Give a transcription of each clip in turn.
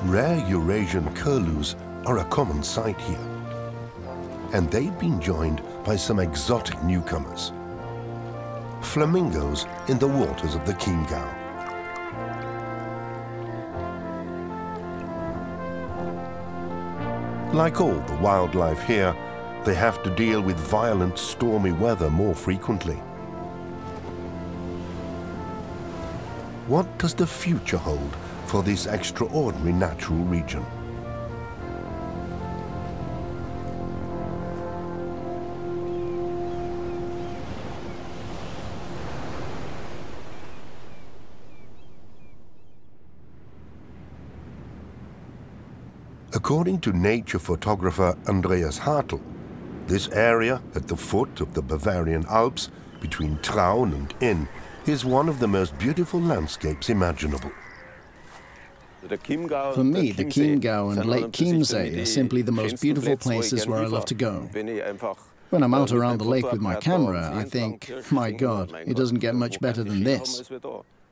Rare Eurasian curlews are a common sight here, and they've been joined by some exotic newcomers. Flamingos in the waters of the Chiemgau. Like all the wildlife here, they have to deal with violent stormy weather more frequently. What does the future hold for this extraordinary natural region? According to nature photographer Andreas Hartl, this area at the foot of the Bavarian Alps, between Traun and Inn, is one of the most beautiful landscapes imaginable. For me, the Chiemgau and Lake Chiemsee are simply the most beautiful places where I love to go. When I'm out around the lake with my camera, I think, my God, it doesn't get much better than this.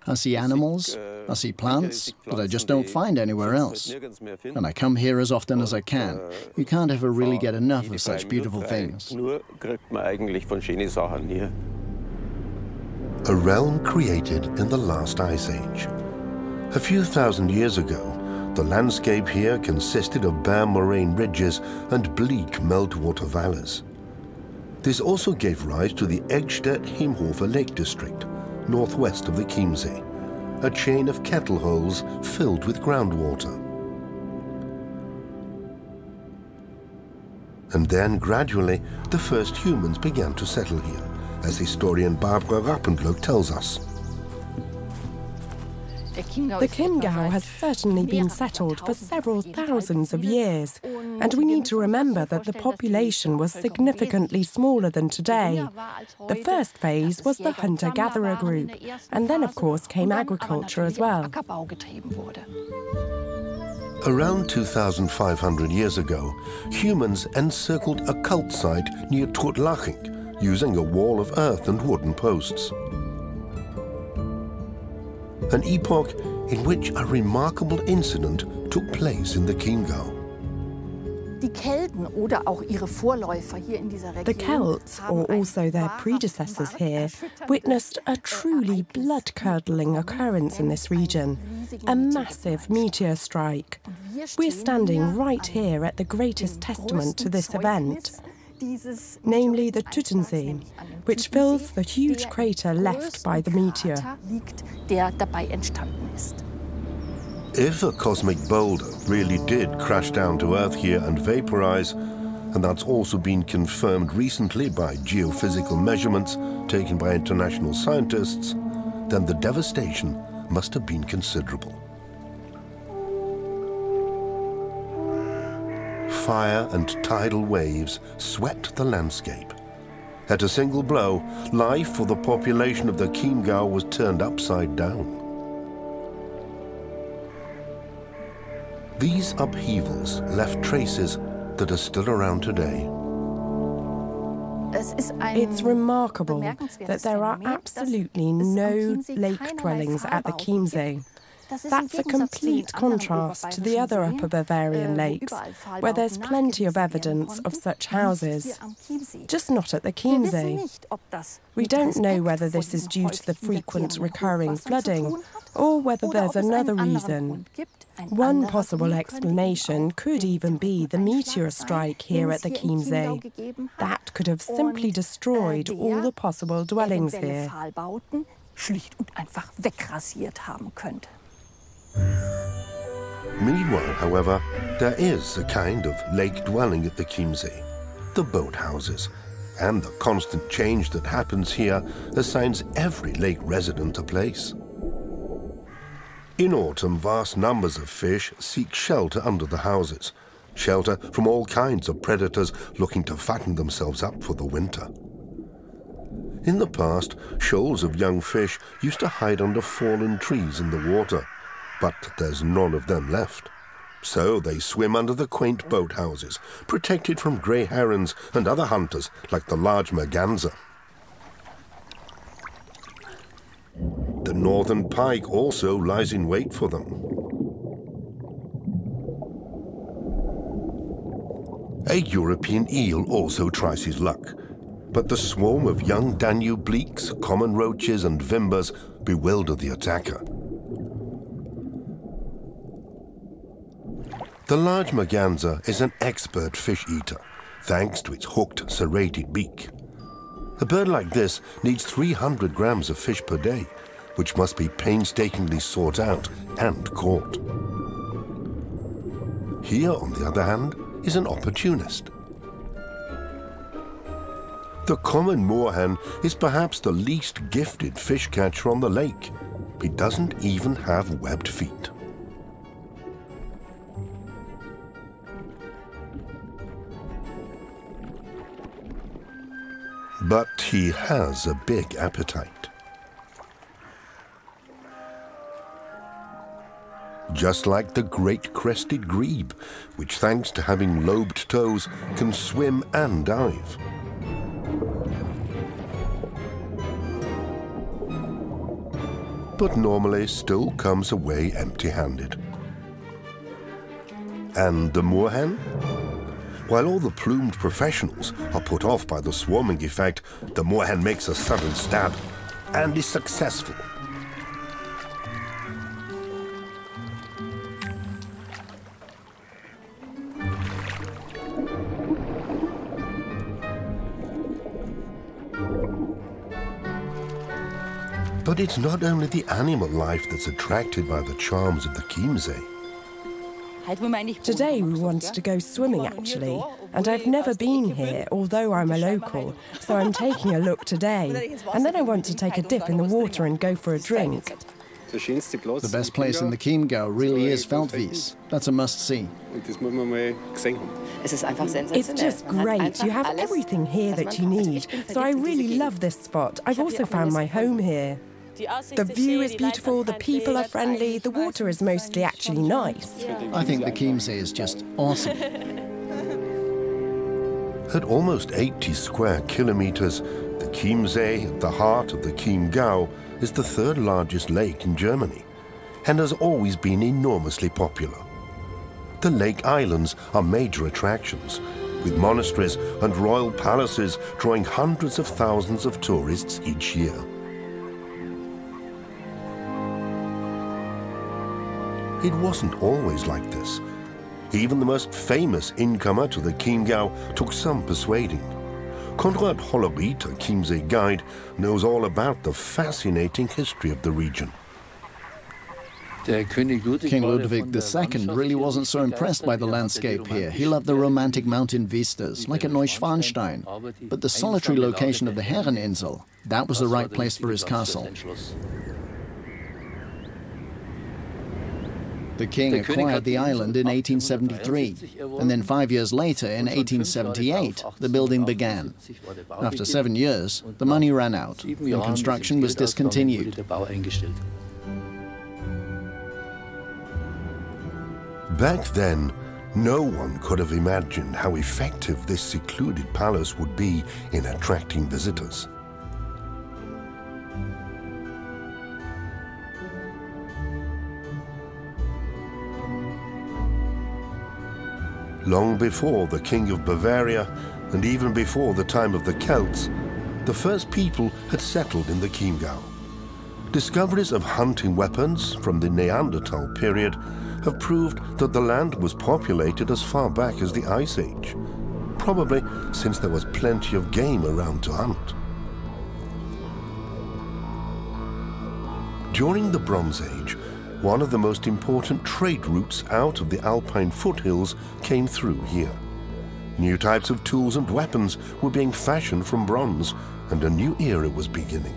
I see animals, I see plants, that I just don't find anywhere else. And I come here as often as I can. You can't ever really get enough of such beautiful things. A realm created in the last ice age. A few thousand years ago, the landscape here consisted of bare moraine ridges and bleak meltwater valleys. This also gave rise to the Eggstedt-Heimhofer Lake District, northwest of the Chiemsee, a chain of kettle holes filled with groundwater. And then, gradually, the first humans began to settle here, as historian Barbara Rappenglöck tells us. The Chiemgau has certainly been settled for several thousands of years, and we need to remember that the population was significantly smaller than today. The first phase was the hunter-gatherer group, and then of course came agriculture as well. Around 2,500 years ago, humans encircled a cult site near Trudlaching, using a wall of earth and wooden posts. An epoch in which a remarkable incident took place in the Chiemgau. The Celts, or also their predecessors here, witnessed a truly blood-curdling occurrence in this region, a massive meteor strike. We're standing right here at the greatest testament to this event, namely the Tuttensee, which fills the huge crater left by the meteor. If a cosmic boulder really did crash down to Earth here and vaporize, and that's also been confirmed recently by geophysical measurements taken by international scientists, then the devastation must have been considerable. Fire and tidal waves swept the landscape. At a single blow, life for the population of the Chiemgau was turned upside down. These upheavals left traces that are still around today. It's remarkable that there are absolutely no lake dwellings at the Chiemsee. That's a complete contrast to the other Upper Bavarian lakes, where there's plenty of evidence of such houses, just not at the Chiemsee. We don't know whether this is due to the frequent recurring flooding, or whether there's another reason. One possible explanation could even be the meteor strike here at the Chiemsee. That could have simply destroyed all the possible dwellings here. Meanwhile, however, there is a kind of lake dwelling at the Chiemsee, the boathouses, and the constant change that happens here assigns every lake resident a place. In autumn, vast numbers of fish seek shelter under the houses, shelter from all kinds of predators looking to fatten themselves up for the winter. In the past, shoals of young fish used to hide under fallen trees in the water, but there's none of them left. So they swim under the quaint boathouses, protected from grey herons and other hunters like the large merganser. The northern pike also lies in wait for them. A European eel also tries his luck, but the swarm of young Danube bleaks, common roaches and vimbers bewilder the attacker. The large merganser is an expert fish eater, thanks to its hooked, serrated beak. A bird like this needs 300 grams of fish per day, which must be painstakingly sought out and caught. Here, on the other hand, is an opportunist. The common moorhen is perhaps the least gifted fish catcher on the lake. He doesn't even have webbed feet. But he has a big appetite. Just like the great crested grebe, which thanks to having lobed toes can swim and dive. But normally still comes away empty-handed. And the moorhen? While all the plumed professionals are put off by the swarming effect, the moorhen makes a sudden stab and is successful. But it's not only the animal life that's attracted by the charms of the Chiemsee. Today we wanted to go swimming actually, and I've never been here, although I'm a local, so I'm taking a look today. And then I want to take a dip in the water and go for a drink. The best place in the Chiemgau really is Feldwies. That's a must-see. It's just great. You have everything here that you need, so I really love this spot. I've also found my home here. The view is beautiful, the people are friendly, the water is mostly actually nice. I think the Chiemsee is just awesome. At almost 80 square kilometers, the Chiemsee, at the heart of the Chiemgau, is the third largest lake in Germany and has always been enormously popular. The lake islands are major attractions, with monasteries and royal palaces drawing hundreds of thousands of tourists each year. It wasn't always like this. Even the most famous incomer to the Chiemgau took some persuading. Konrad Hollerith, a Chiemsee guide, knows all about the fascinating history of the region. King Ludwig II really wasn't so impressed by the landscape here. He loved the romantic mountain vistas, like at Neuschwanstein. But the solitary location of the Herreninsel, that was the right place for his castle. The king acquired the island in 1873, and then 5 years later, in 1878, the building began. After 7 years, the money ran out, and construction was discontinued. Back then, no one could have imagined how effective this secluded palace would be in attracting visitors. Long before the King of Bavaria, and even before the time of the Celts, the first people had settled in the Chiemgau. Discoveries of hunting weapons from the Neanderthal period have proved that the land was populated as far back as the Ice Age, probably since there was plenty of game around to hunt. During the Bronze Age, one of the most important trade routes out of the Alpine foothills came through here. New types of tools and weapons were being fashioned from bronze, and a new era was beginning.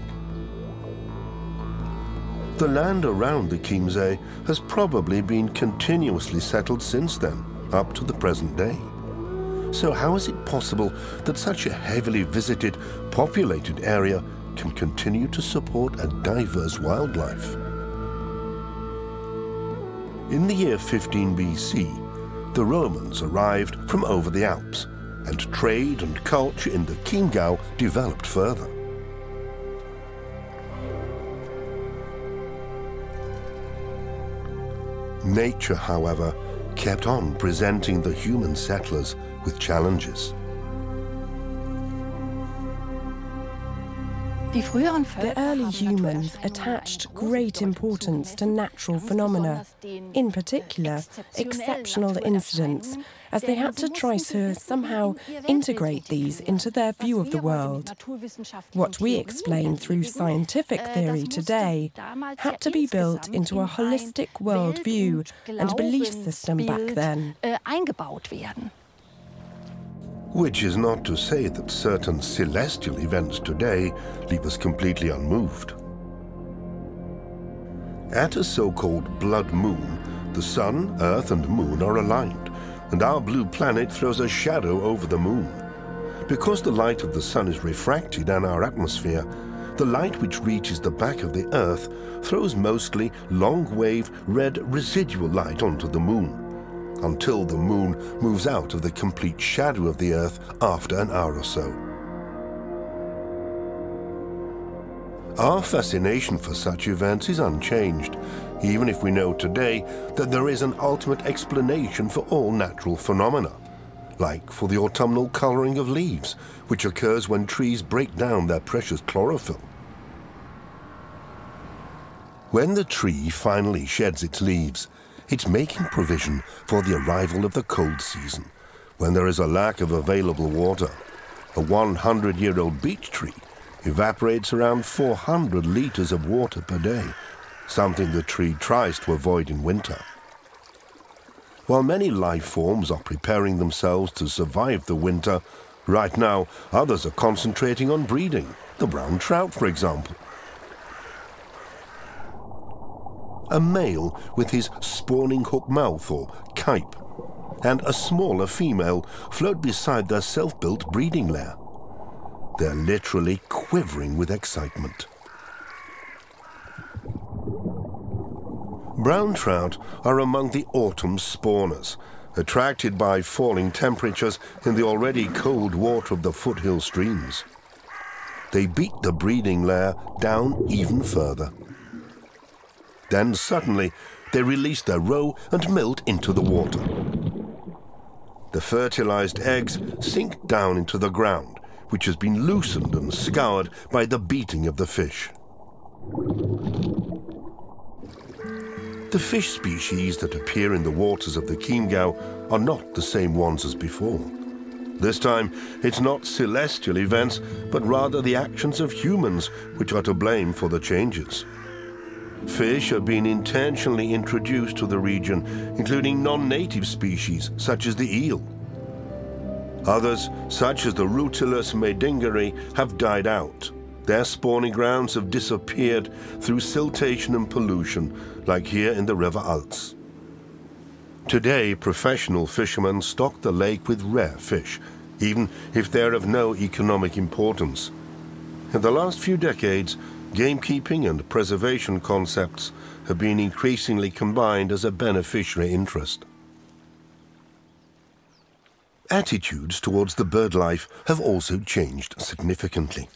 The land around the Chiemsee has probably been continuously settled since then, up to the present day. So how is it possible that such a heavily visited, populated area can continue to support a diverse wildlife? In the year 15 BC, the Romans arrived from over the Alps, and trade and culture in the Chiemgau developed further. Nature, however, kept on presenting the human settlers with challenges. The early humans attached great importance to natural phenomena, in particular exceptional incidents, as they had to try to somehow integrate these into their view of the world. What we explain through scientific theory today had to be built into a holistic worldview and belief system back then. Which is not to say that certain celestial events today leave us completely unmoved. At a so-called blood moon, the sun, earth and moon are aligned, and our blue planet throws a shadow over the moon. Because the light of the sun is refracted in our atmosphere, the light which reaches the back of the earth throws mostly long-wave red residual light onto the moon, until the moon moves out of the complete shadow of the Earth after an hour or so. Our fascination for such events is unchanged, even if we know today that there is an ultimate explanation for all natural phenomena, like for the autumnal coloring of leaves, which occurs when trees break down their precious chlorophyll. When the tree finally sheds its leaves, it's making provision for the arrival of the cold season, when there is a lack of available water. A 100-year-old beech tree evaporates around 400 liters of water per day, something the tree tries to avoid in winter. While many life forms are preparing themselves to survive the winter, right now others are concentrating on breeding, the brown trout, for example. A male with his spawning hook mouth or kype, and a smaller female float beside their self-built breeding lair. They're literally quivering with excitement. Brown trout are among the autumn spawners, attracted by falling temperatures in the already cold water of the foothill streams. They beat the breeding lair down even further. Then suddenly, they release their roe and molt into the water. The fertilized eggs sink down into the ground, which has been loosened and scoured by the beating of the fish. The fish species that appear in the waters of the Chiemgau are not the same ones as before. This time, it's not celestial events, but rather the actions of humans which are to blame for the changes. Fish have been intentionally introduced to the region, including non-native species such as the eel. Others, such as the Rutilus maedingeri, have died out. Their spawning grounds have disappeared through siltation and pollution, like here in the River Alz. Today, professional fishermen stock the lake with rare fish, even if they are of no economic importance. In the last few decades, gamekeeping and preservation concepts have been increasingly combined as a beneficiary interest. Attitudes towards the bird life have also changed significantly.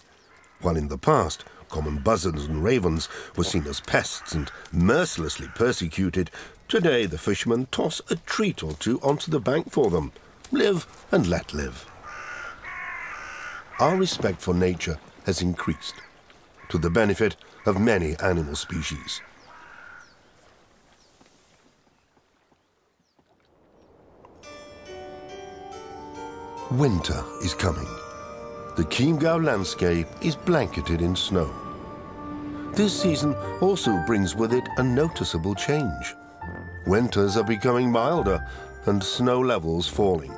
While in the past, common buzzards and ravens were seen as pests and mercilessly persecuted, today the fishermen toss a treat or two onto the bank for them. Live and let live. Our respect for nature has increased, to the benefit of many animal species. Winter is coming. The Chiemgau landscape is blanketed in snow. This season also brings with it a noticeable change. Winters are becoming milder and snow levels falling.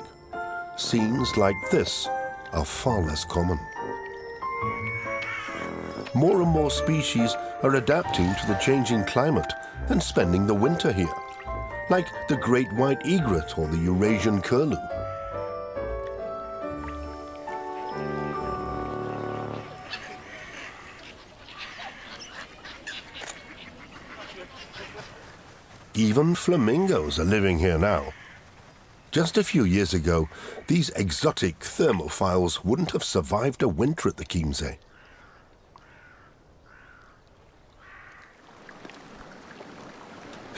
Scenes like this are far less common. More and more species are adapting to the changing climate and spending the winter here, like the great white egret or the Eurasian curlew. Even flamingos are living here now. Just a few years ago, these exotic thermophiles wouldn't have survived a winter at the Chiemsee.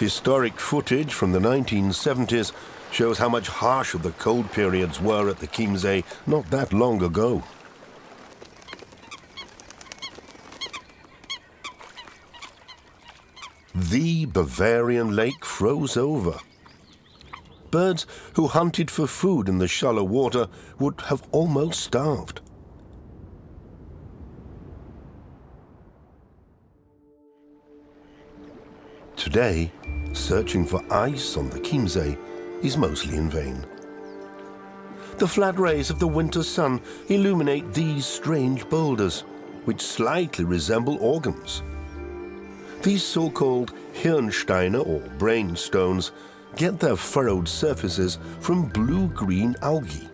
Historic footage from the 1970s shows how much harsher the cold periods were at the Chiemsee not that long ago. The Bavarian lake froze over. Birds who hunted for food in the shallow water would have almost starved. Today, searching for ice on the Chiemsee is mostly in vain. The flat rays of the winter sun illuminate these strange boulders, which slightly resemble organs. These so-called Hirnsteine, or brain stones, get their furrowed surfaces from blue-green algae,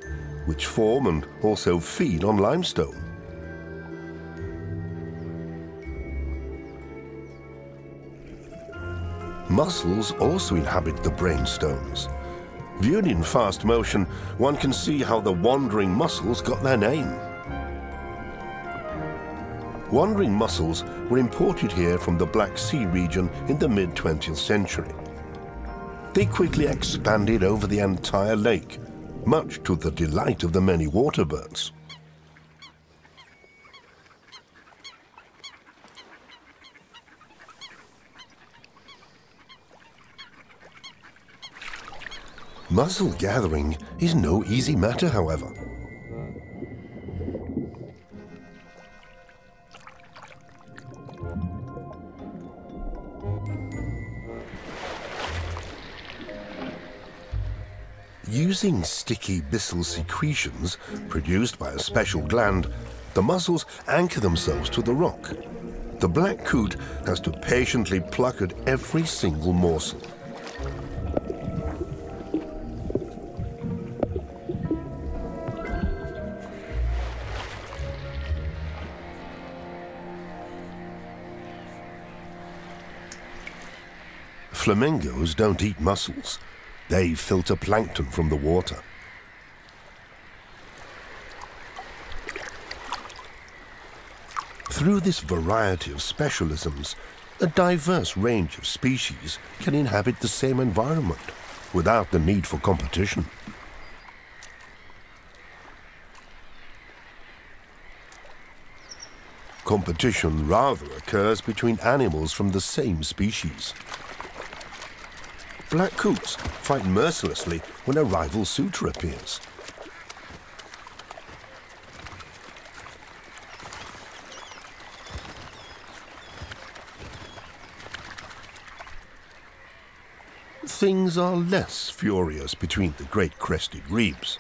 which form and also feed on limestone. Mussels also inhabit the brain stones. Viewed in fast motion, one can see how the wandering mussels got their name. Wandering mussels were imported here from the Black Sea region in the mid-20th century. They quickly expanded over the entire lake, much to the delight of the many water birds. Mussel gathering is no easy matter, however. Using sticky byssal secretions produced by a special gland, the mussels anchor themselves to the rock. The black coot has to patiently pluck at every single morsel. Flamingos don't eat mussels. They filter plankton from the water. Through this variety of specialisms, a diverse range of species can inhabit the same environment without the need for competition. Competition rather occurs between animals from the same species. Black coots fight mercilessly when a rival suitor appears. Things are less furious between the great crested grebes.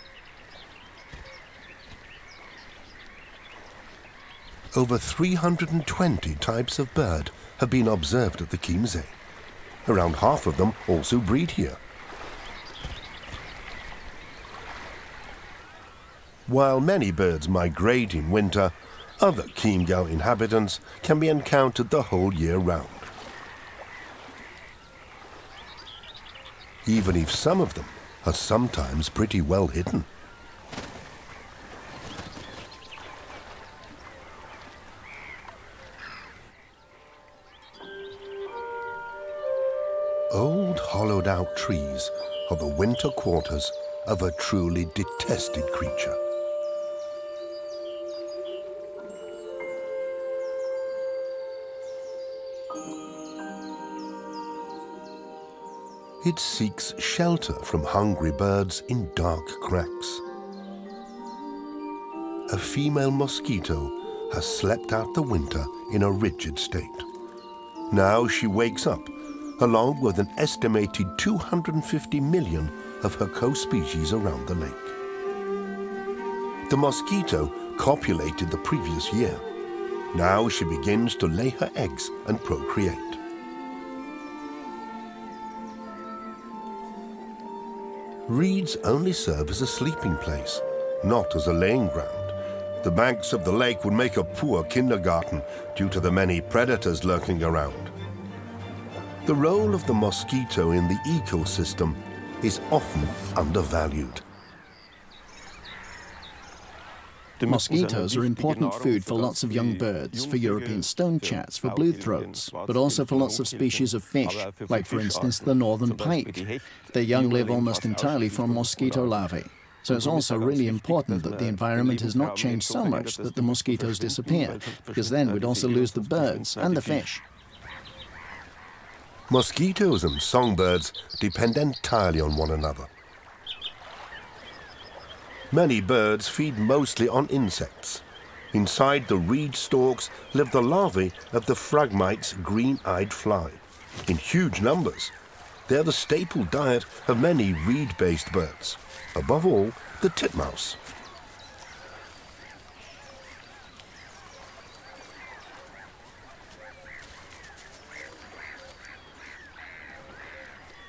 Over 320 types of bird have been observed at the Chiemsee. Around half of them also breed here. While many birds migrate in winter, other Chiemgau inhabitants can be encountered the whole year round. Even if some of them are sometimes pretty well hidden. Old hollowed-out trees are the winter quarters of a truly detested creature. It seeks shelter from hungry birds in dark cracks. A female mosquito has slept out the winter in a rigid state. Now she wakes up, along with an estimated 250 million of her co-species around the lake. The mosquito copulated the previous year. Now she begins to lay her eggs and procreate. Reeds only serve as a sleeping place, not as a laying ground. The banks of the lake would make a poor kindergarten due to the many predators lurking around. The role of the mosquito in the ecosystem is often undervalued. Mosquitoes are important food for lots of young birds, for European stonechats, for bluethroats, but also for lots of species of fish, like for instance the northern pike. Their young live almost entirely from mosquito larvae. So it's also really important that the environment has not changed so much that the mosquitoes disappear, because then we'd also lose the birds and the fish. Mosquitoes and songbirds depend entirely on one another. Many birds feed mostly on insects. Inside the reed stalks live the larvae of the Phragmites green-eyed fly, in huge numbers. They're the staple diet of many reed-based birds, above all the titmouse.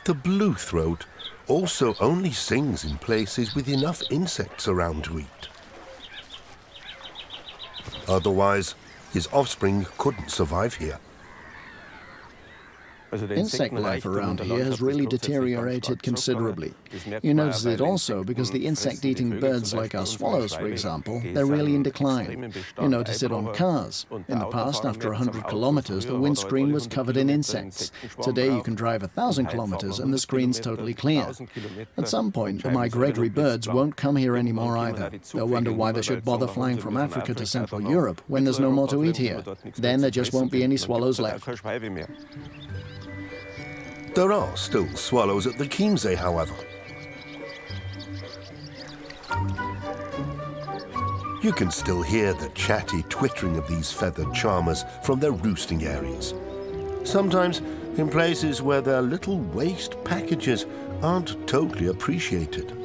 The bluethroat also only sings in places with enough insects around to eat. Otherwise, his offspring couldn't survive here. Insect life around here has really deteriorated considerably. You notice it also because the insect-eating birds like our swallows, for example, they're really in decline. You notice it on cars. In the past, after 100 kilometers, the windscreen was covered in insects. Today you can drive 1,000 kilometers and the screen's totally clear. At some point, the migratory birds won't come here anymore either. They'll wonder why they should bother flying from Africa to Central Europe when there's no more to eat here. Then there just won't be any swallows left. There are still swallows at the Chiemsee, however. You can still hear the chatty twittering of these feathered charmers from their roosting areas. Sometimes in places where their little waste packages aren't totally appreciated.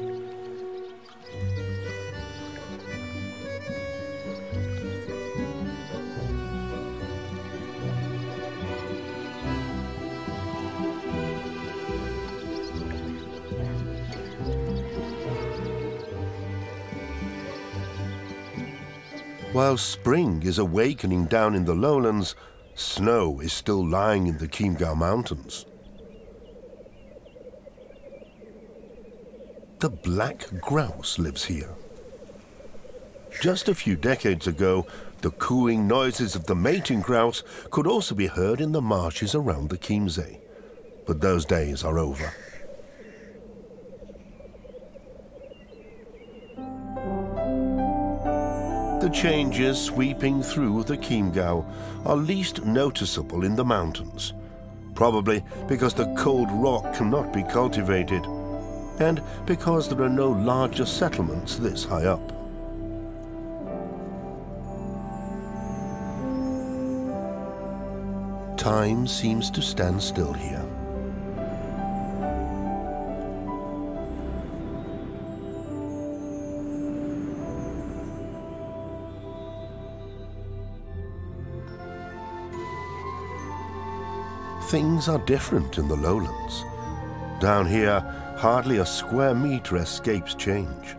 While spring is awakening down in the lowlands, snow is still lying in the Chiemgau Mountains. The black grouse lives here. Just a few decades ago, the cooing noises of the mating grouse could also be heard in the marshes around the Chiemsee. But those days are over. The changes sweeping through the Chiemgau are least noticeable in the mountains, probably because the cold rock cannot be cultivated, and because there are no larger settlements this high up. Time seems to stand still here. Things are different in the lowlands. Down here, hardly a square meter escapes change.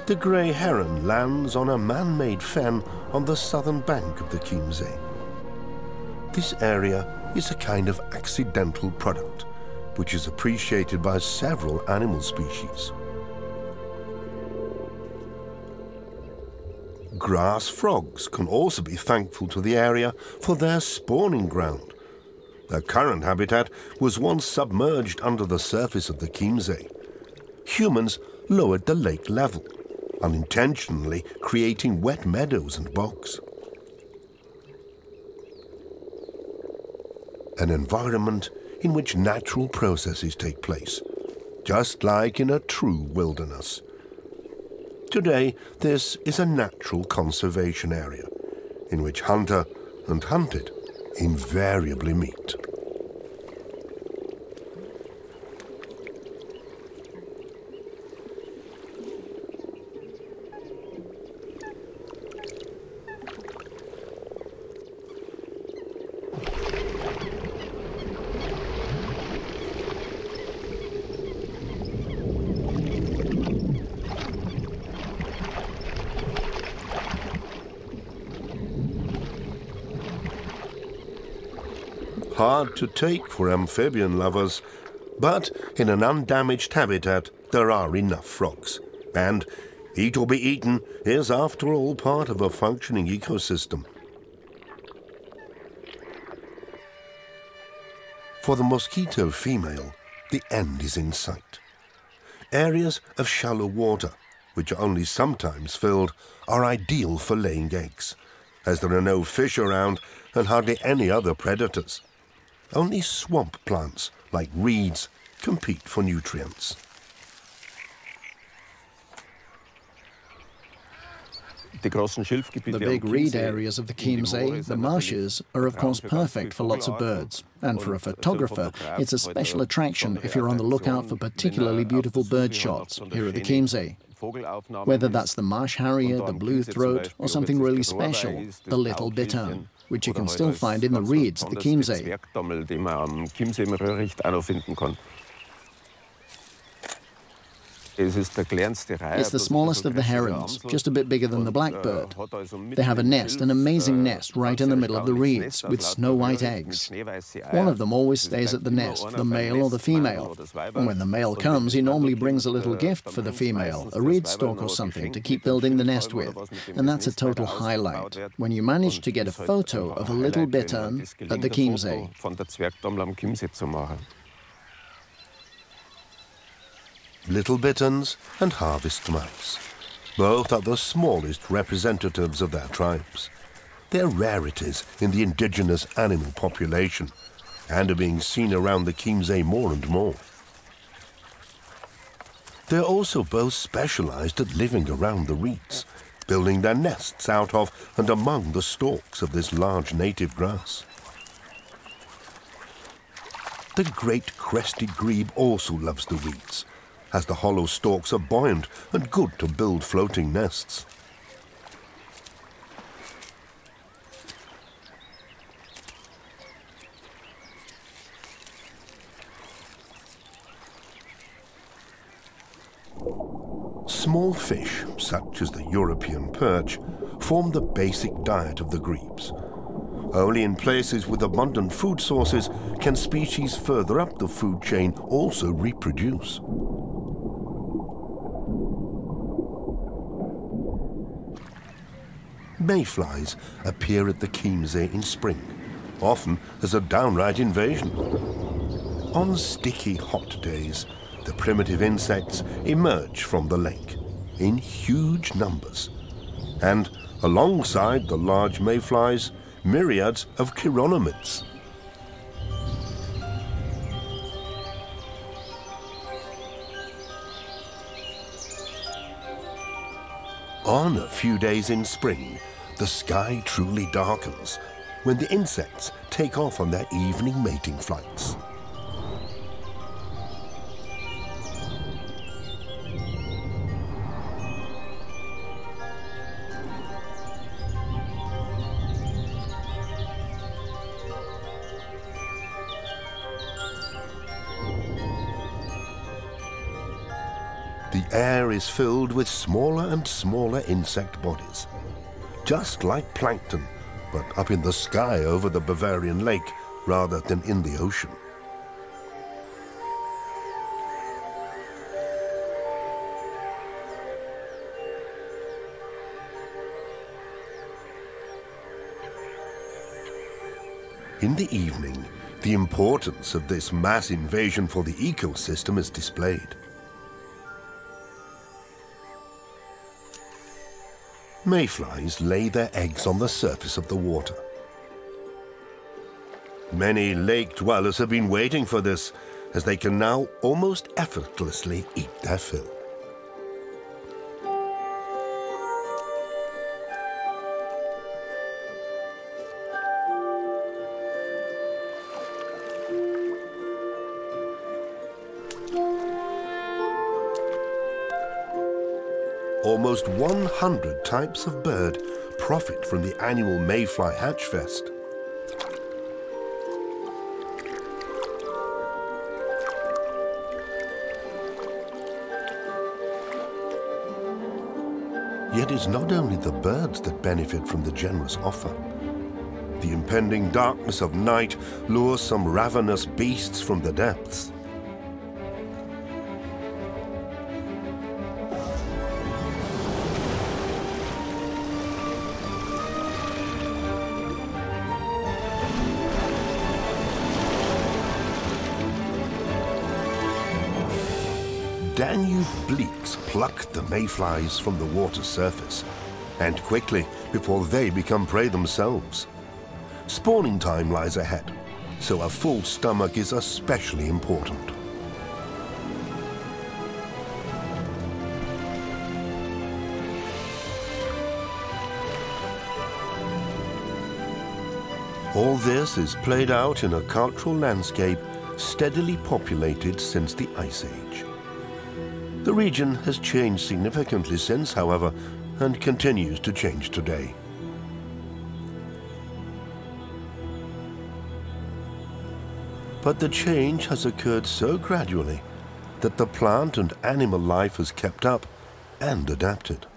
The grey heron lands on a man-made fen on the southern bank of the Chiemsee. This area is a kind of accidental product, which is appreciated by several animal species. Grass frogs can also be thankful to the area for their spawning ground. Their current habitat was once submerged under the surface of the Chiemsee. Humans lowered the lake level, unintentionally creating wet meadows and bogs. An environment in which natural processes take place, just like in a true wilderness. Today, this is a natural conservation area, in which hunter and hunted invariably meet. Hard to take for amphibian lovers, but in an undamaged habitat there are enough frogs. And Eat or be eaten is, after all, part of a functioning ecosystem. For the mosquito female, the end is in sight. Areas of shallow water, which are only sometimes filled, are ideal for laying eggs, as there are no fish around and hardly any other predators. Only swamp plants, like reeds, compete for nutrients. The big reed areas of the Chiemsee, the marshes, are of course perfect for lots of birds. And for a photographer, it's a special attraction if you're on the lookout for particularly beautiful bird shots here at the Chiemsee. Whether that's the marsh harrier, the blue throat, or something really special, the little bittern, which you can still find in the reeds at the Chiemsee. It's the smallest of the herons, just a bit bigger than the blackbird. They have a nest, an amazing nest, right in the middle of the reeds, with snow-white eggs. One of them always stays at the nest, the male or the female. And when the male comes, he normally brings a little gift for the female, a reed stalk or something, to keep building the nest with. And that's a total highlight, when you manage to get a photo of a little bittern at the Chiemsee. Little bitterns and harvest mice. Both are the smallest representatives of their tribes. They're rarities in the indigenous animal population and are being seen around the Chiemsee more and more. They're also both specialized at living around the reeds, building their nests out of and among the stalks of this large native grass. The great crested grebe also loves the reeds, as the hollow stalks are buoyant and good to build floating nests. Small fish, such as the European perch, form the basic diet of the grebes. Only in places with abundant food sources can species further up the food chain also reproduce. Mayflies appear at the Chiemsee in spring, often as a downright invasion. On sticky hot days, the primitive insects emerge from the lake in huge numbers, and alongside the large mayflies, myriads of chironomids. On a few days in spring, the sky truly darkens when the insects take off on their evening mating flights. The air is filled with smaller and smaller insect bodies, just like plankton, but up in the sky over the Bavarian lake rather than in the ocean. In the evening, the importance of this mass invasion for the ecosystem is displayed. Mayflies lay their eggs on the surface of the water. Many lake dwellers have been waiting for this, as they can now almost effortlessly eat their fill. Almost 100 types of bird profit from the annual Mayfly Hatchfest. Yet it's not only the birds that benefit from the generous offer. The impending darkness of night lures some ravenous beasts from the depths. Danube bleaks pluck the mayflies from the water surface, and quickly before they become prey themselves. Spawning time lies ahead, so a full stomach is especially important. All this is played out in a cultural landscape steadily populated since the Ice Age. The region has changed significantly since, however, and continues to change today. But the change has occurred so gradually that the plant and animal life has kept up and adapted.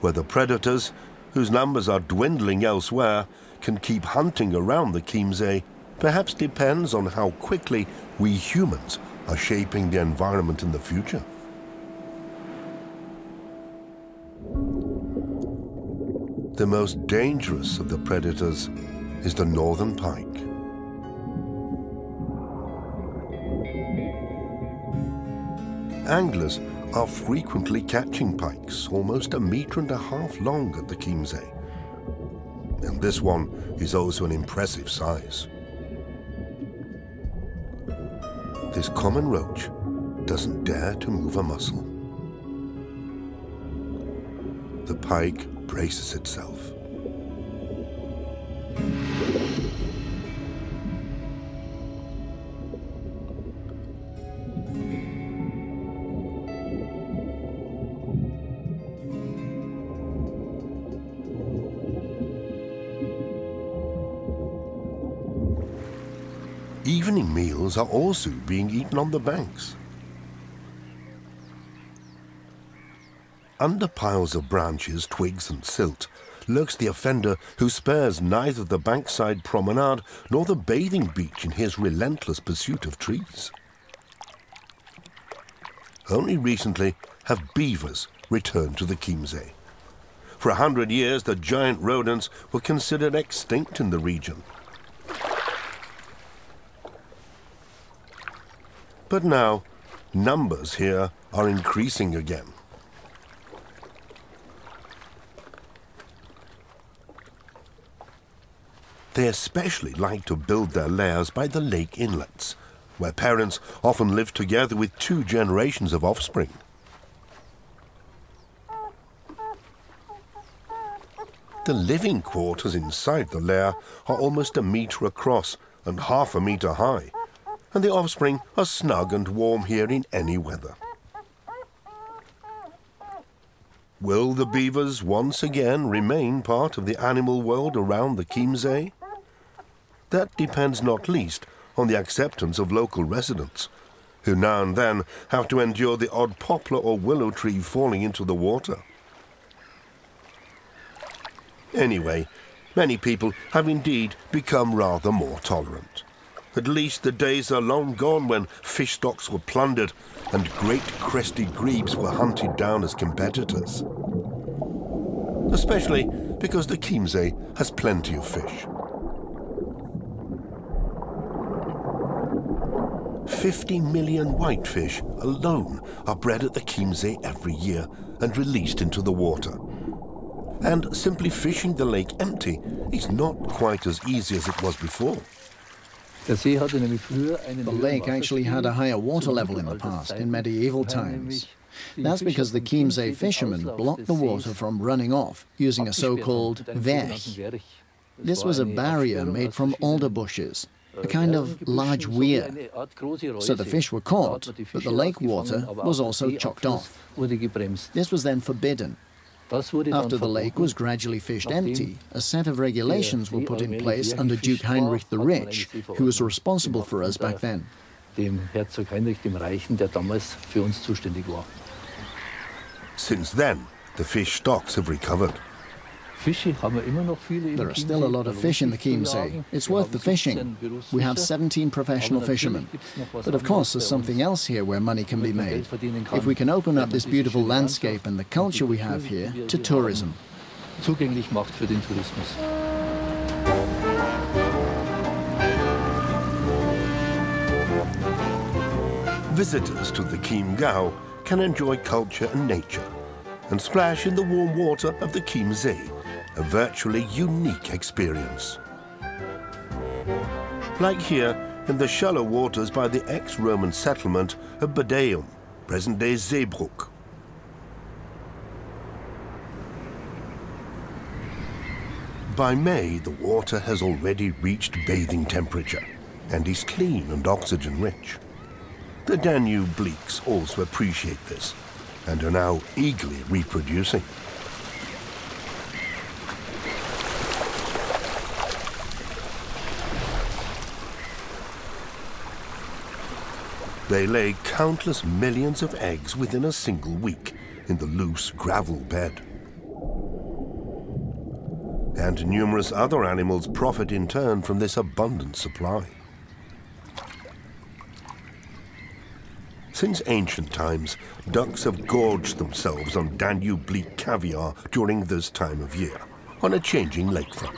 Whether predators, whose numbers are dwindling elsewhere, can keep hunting around the Chiemsee perhaps depends on how quickly we humans are shaping the environment in the future. The most dangerous of the predators is the northern pike. Anglers are frequently catching pikes almost 1.5 meters long at the Chiemsee. And this one is also an impressive size. This common roach doesn't dare to move a muscle. The pike braces itself. Evening meals are also being eaten on the banks. Under piles of branches, twigs and silt lurks the offender who spares neither the bankside promenade nor the bathing beach in his relentless pursuit of trees. Only recently have beavers returned to the Chiemsee. For 100 years, the giant rodents were considered extinct in the region. But now, numbers here are increasing again. They especially like to build their lairs by the lake inlets, where parents often live together with 2 generations of offspring. The living quarters inside the lair are almost 1 meter across and 1/2 meter high, and the offspring are snug and warm here in any weather. Will the beavers once again remain part of the animal world around the Chiemsee? That depends not least on the acceptance of local residents, who now and then have to endure the odd poplar or willow tree falling into the water. Anyway, many people have indeed become rather more tolerant. At least the days are long gone when fish stocks were plundered and great crested grebes were hunted down as competitors. Especially because the Chiemsee has plenty of fish. 50 million whitefish alone are bred at the Chiemsee every year and released into the water. And simply fishing the lake empty is not quite as easy as it was before. The lake actually had a higher water level in the past, in medieval times. That's because the Chiemsee fishermen blocked the water from running off using a so-called weg. This was a barrier made from alder bushes, a kind of large weir. So the fish were caught, but the lake water was also chocked off. This was then forbidden. After the lake was gradually fished empty, a set of regulations were put in place under Duke Heinrich the Rich, who was responsible for us back then. Since then, the fish stocks have recovered. There are still a lot of fish in the Chiemsee. It's worth the fishing. We have 17 professional fishermen. But of course, there's something else here where money can be made. If we can open up this beautiful landscape and the culture we have here to tourism. Visitors to the Chiemgau can enjoy culture and nature and splash in the warm water of the Chiemsee, a virtually unique experience. Like here in the shallow waters by the ex-Roman settlement of Badeum, present-day Zeebrugg. By May, the water has already reached bathing temperature and is clean and oxygen-rich. The Danube bleaks also appreciate this and are now eagerly reproducing. They lay countless millions of eggs within a single week in the loose gravel bed. And numerous other animals profit in turn from this abundant supply. Since ancient times, ducks have gorged themselves on Danube bleak caviar during this time of year, on a changing lakefront.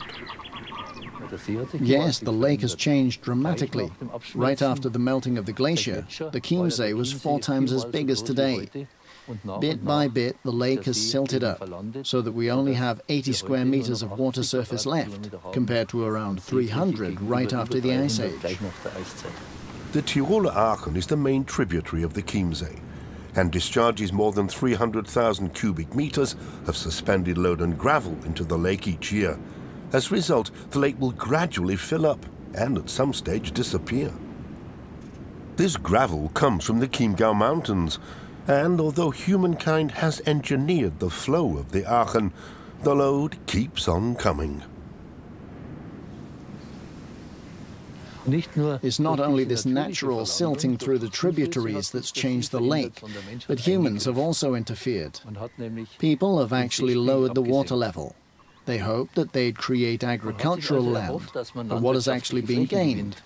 Yes, the lake has changed dramatically. Right after the melting of the glacier, the Chiemsee was 4 times as big as today. Bit by bit, the lake has silted up, so that we only have 80 square meters of water surface left, compared to around 300 right after the Ice Age. The Tiroler Aachen is the main tributary of the Chiemsee and discharges more than 300,000 cubic meters of suspended load and gravel into the lake each year. As a result, the lake will gradually fill up and at some stage disappear. This gravel comes from the Chiemgau Mountains, and although humankind has engineered the flow of the Aachen, the load keeps on coming. It's not only this natural silting through the tributaries that's changed the lake, but humans have also interfered. People have actually lowered the water level. They hoped that they'd create agricultural land, but what has actually been gained?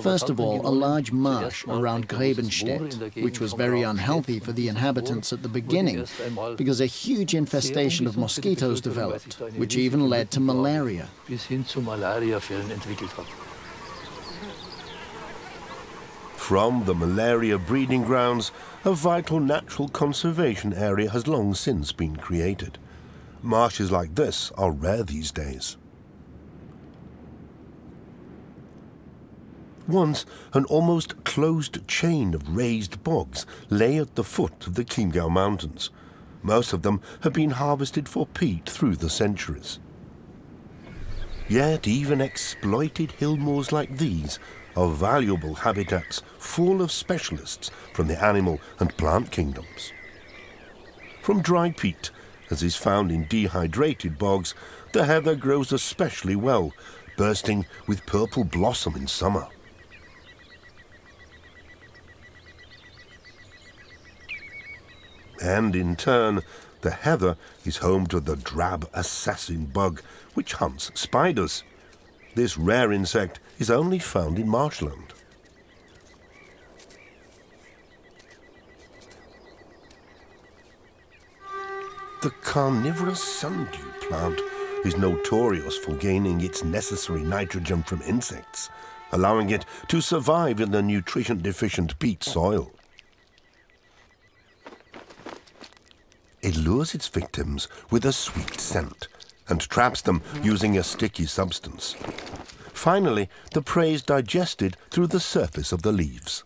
First of all, a large marsh around Grebenstedt, which was very unhealthy for the inhabitants at the beginning, because a huge infestation of mosquitoes developed, which even led to malaria. From the malaria breeding grounds, a vital natural conservation area has long since been created. Marshes like this are rare these days. Once, an almost closed chain of raised bogs lay at the foot of the Chiemgau Mountains. Most of them have been harvested for peat through the centuries. Yet even exploited hill moors like these are valuable habitats full of specialists from the animal and plant kingdoms. From dry peat, as is found in dehydrated bogs, the heather grows especially well, bursting with purple blossom in summer. And in turn, the heather is home to the drab assassin bug, which hunts spiders. This rare insect is only found in marshland. The carnivorous sundew plant is notorious for gaining its necessary nitrogen from insects, allowing it to survive in the nutrition-deficient peat soil. It lures its victims with a sweet scent and traps them using a sticky substance. Finally, the prey is digested through the surface of the leaves.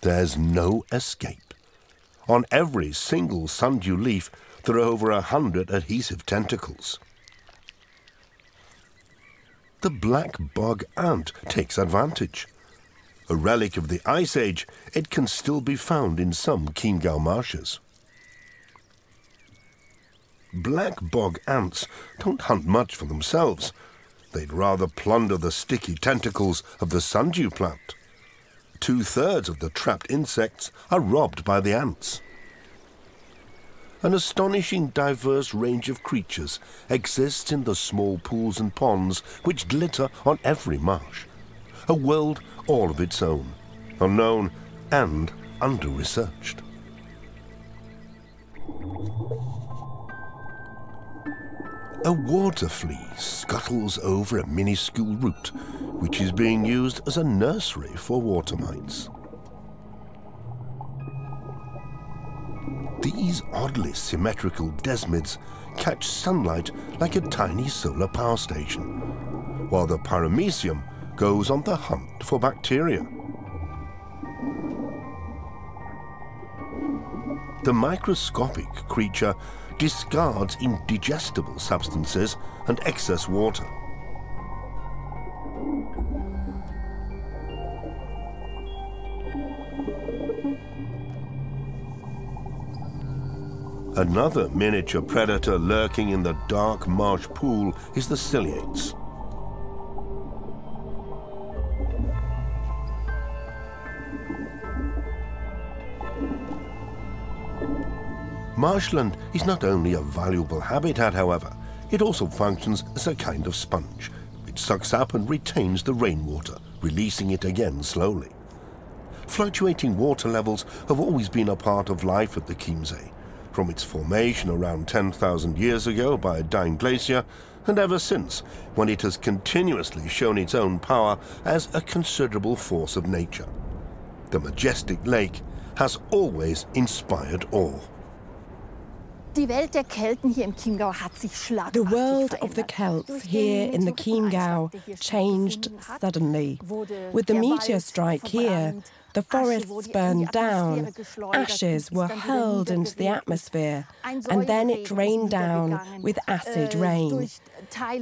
There's no escape. On every single sundew leaf, there are over 100 adhesive tentacles. The black bog ant takes advantage. A relic of the Ice Age, it can still be found in some Chiemgau marshes. Black bog ants don't hunt much for themselves. They'd rather plunder the sticky tentacles of the sundew plant. 2/3 of the trapped insects are robbed by the ants. An astonishing diverse range of creatures exists in the small pools and ponds which glitter on every marsh. A world all of its own, unknown and under-researched. A water flea scuttles over a minuscule root which is being used as a nursery for water mites. These oddly symmetrical desmids catch sunlight like a tiny solar power station, while the paramecium goes on the hunt for bacteria. The microscopic creature discards indigestible substances and excess water. Another miniature predator lurking in the dark marsh pool is the ciliates. Marshland is not only a valuable habitat, however, it also functions as a kind of sponge. It sucks up and retains the rainwater, releasing it again slowly. Fluctuating water levels have always been a part of life at the Chiemsee, from its formation around 10,000 years ago by a dying glacier, and ever since, when it has continuously shown its own power as a considerable force of nature. The majestic lake has always inspired awe. The world of the Celts here in the Chiemgau changed suddenly. With the meteor strike here, the forests burned down, ashes were hurled into the atmosphere, and then it rained down with acid rain.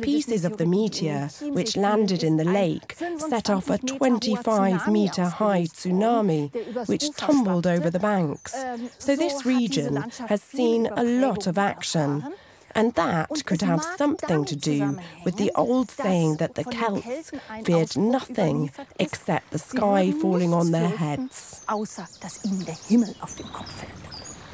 Pieces of the meteor, which landed in the lake, set off a 25-meter-high tsunami, which tumbled over the banks. So this region has seen a lot of action. And that could have something to do with the old saying that the Celts feared nothing except the sky falling on their heads. The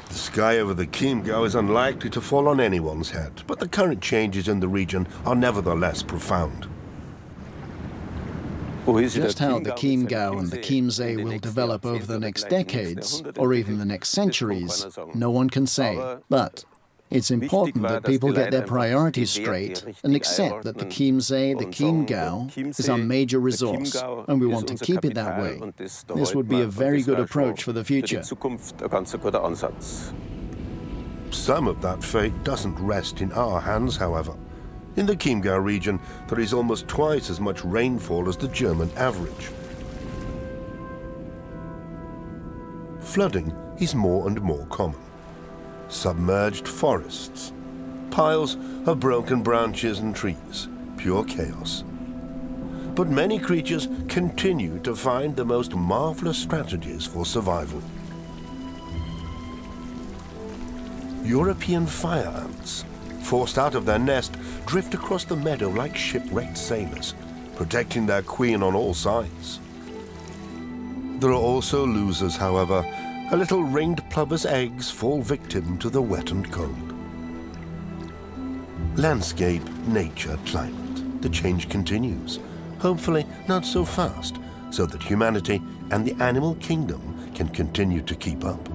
sky over the Chiemgau is unlikely to fall on anyone's head, but the current changes in the region are nevertheless profound. Just how the Chiemgau and the Chiemsee will develop over the next decades, or even the next centuries, no one can say. But it's important that people get their priorities straight and accept that the Chiemsee, the Chiemgau, is our major resource, and we want to keep it that way. This would be a very good approach for the future. Some of that fate doesn't rest in our hands, however. In the Chiemgau region, there is almost twice as much rainfall as the German average. Flooding is more and more common. Submerged forests, piles of broken branches and trees, pure chaos. But many creatures continue to find the most marvelous strategies for survival. European fire ants, forced out of their nest, drift across the meadow like shipwrecked sailors, protecting their queen on all sides. There are also losers, however. A little ringed plover's eggs fall victim to the wet and cold. Landscape, nature, climate. The change continues. Hopefully not so fast, so that humanity and the animal kingdom can continue to keep up.